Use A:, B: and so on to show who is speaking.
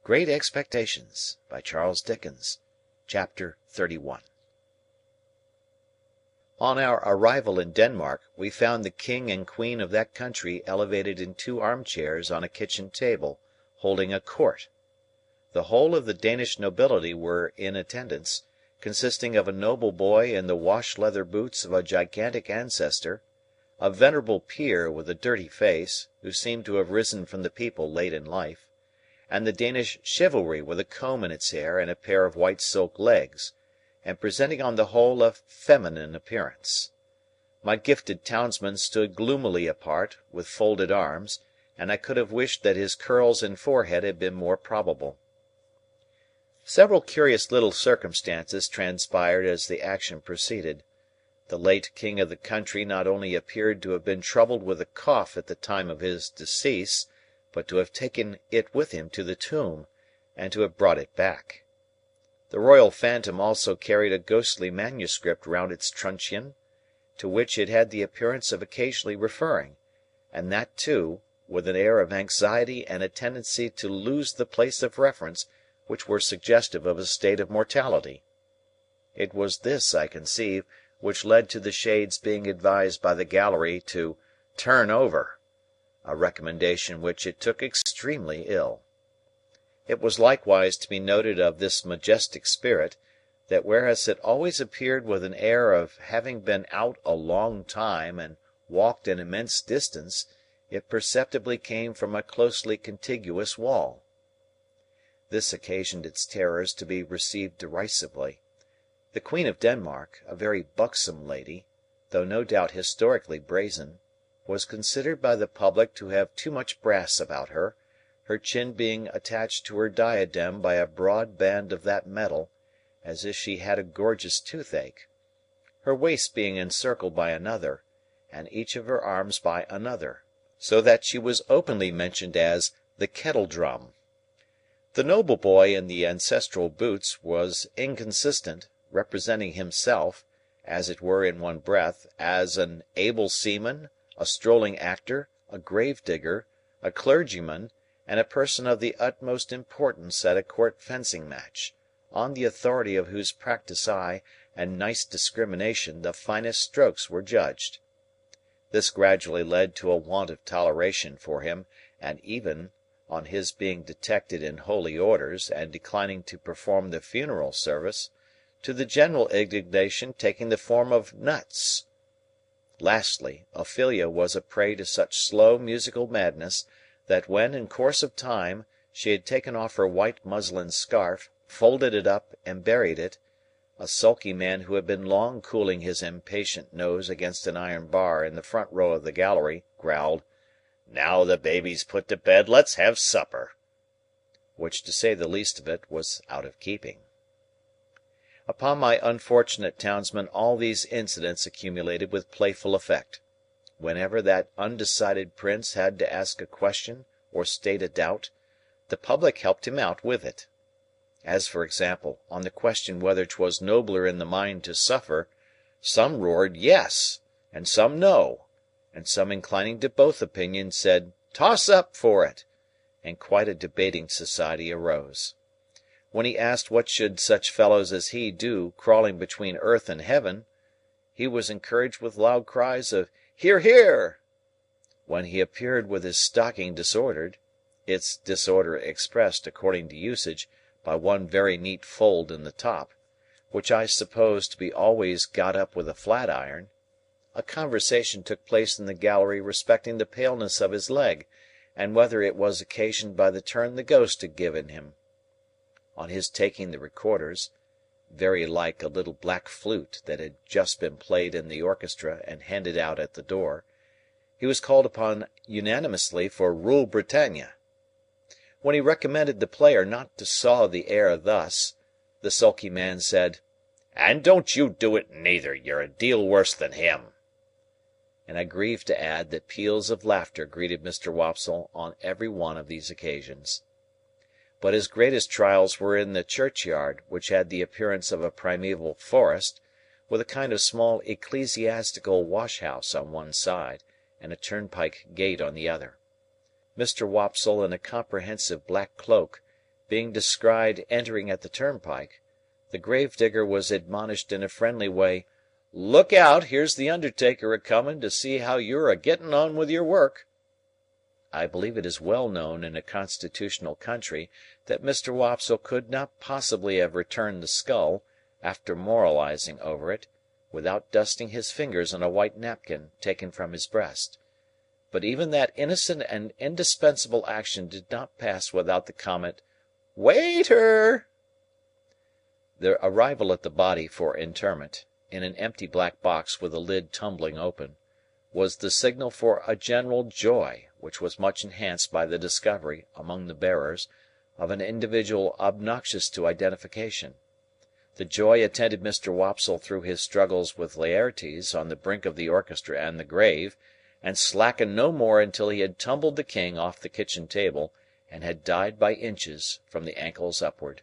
A: Great Expectations by Charles Dickens. Chapter 31. On our arrival in Denmark, we found the king and queen of that country elevated in two armchairs on a kitchen table, holding a court. The whole of the Danish nobility were in attendance, consisting of a noble boy in the wash leather boots of a gigantic ancestor, a venerable peer with a dirty face, who seemed to have risen from the people late in life, and the Danish chivalry with a comb in its hair and a pair of white silk legs, and presenting on the whole a feminine appearance. My gifted townsman stood gloomily apart, with folded arms, and I could have wished that his curls and forehead had been more probable. Several curious little circumstances transpired as the action proceeded. The late king of the country not only appeared to have been troubled with a cough at the time of his decease, but to have taken it with him to the tomb, and to have brought it back. The royal phantom also carried a ghostly manuscript round its truncheon, to which it had the appearance of occasionally referring, and that, too, with an air of anxiety and a tendency to lose the place of reference which were suggestive of a state of mortality. It was this, I conceive, which led to the Shade's being advised by the gallery to "turn over," a recommendation which it took extremely ill. It was likewise to be noted of this majestic spirit, that whereas it always appeared with an air of having been out a long time and walked an immense distance, it perceptibly came from a closely contiguous wall. This occasioned its terrors to be received derisively. The Queen of Denmark, a very buxom lady, though no doubt historically brazen, was considered by the public to have too much brass about her, her chin being attached to her diadem by a broad band of that metal, as if she had a gorgeous toothache, her waist being encircled by another, and each of her arms by another, so that she was openly mentioned as the kettle-drum. The noble boy in the ancestral boots was inconsistent, representing himself, as it were in one breath, as an able seaman, a strolling actor, a grave-digger, a clergyman, and a person of the utmost importance at a court fencing match, on the authority of whose practised eye and nice discrimination the finest strokes were judged. This gradually led to a want of toleration for him, and even, on his being detected in holy orders and declining to perform the funeral service, to the general indignation taking the form of nuts. Lastly, Ophelia was a prey to such slow musical madness, that when, in course of time, she had taken off her white muslin scarf, folded it up, and buried it, a sulky man who had been long cooling his impatient nose against an iron bar in the front row of the gallery, growled, "Now the baby's put to bed, let's have supper," which, to say the least of it, was out of keeping. Upon my unfortunate townsman all these incidents accumulated with playful effect. Whenever that undecided prince had to ask a question or state a doubt, the public helped him out with it. As, for example, on the question whether 'twas nobler in the mind to suffer, some roared yes, and some no, and some inclining to both opinions said toss up for it, and quite a debating society arose. When he asked what should such fellows as he do crawling between earth and heaven, he was encouraged with loud cries of "Hear, hear!" When he appeared with his stocking disordered, its disorder expressed, according to usage, by one very neat fold in the top, which I suppose to be always got up with a flat iron, a conversation took place in the gallery respecting the paleness of his leg, and whether it was occasioned by the turn the ghost had given him. On his taking the recorders, very like a little black flute that had just been played in the orchestra and handed out at the door, he was called upon unanimously for Rule Britannia. When he recommended the player not to saw the air thus, the sulky man said, "And don't you do it neither, you're a deal worse than him." And I grieve to add that peals of laughter greeted Mr. Wopsle on every one of these occasions. But his greatest trials were in the churchyard, which had the appearance of a primeval forest, with a kind of small ecclesiastical wash-house on one side, and a turnpike gate on the other. Mr. Wopsle, in a comprehensive black cloak, being descried entering at the turnpike, the grave digger was admonished in a friendly way, "Look out, here's the undertaker a coming to see how you're a getting on with your work." I believe it is well known in a constitutional country that Mr. Wopsle could not possibly have returned the skull, after moralizing over it, without dusting his fingers on a white napkin taken from his breast; but even that innocent and indispensable action did not pass without the comment, "Waiter!" The arrival at the body for interment, in an empty black box with the lid tumbling open, was the signal for a general joy, which was much enhanced by the discovery, among the bearers, of an individual obnoxious to identification. The joy attended Mr. Wopsle through his struggles with Laertes on the brink of the orchestra and the grave, and slackened no more until he had tumbled the king off the kitchen table, and had died by inches from the ankles upward.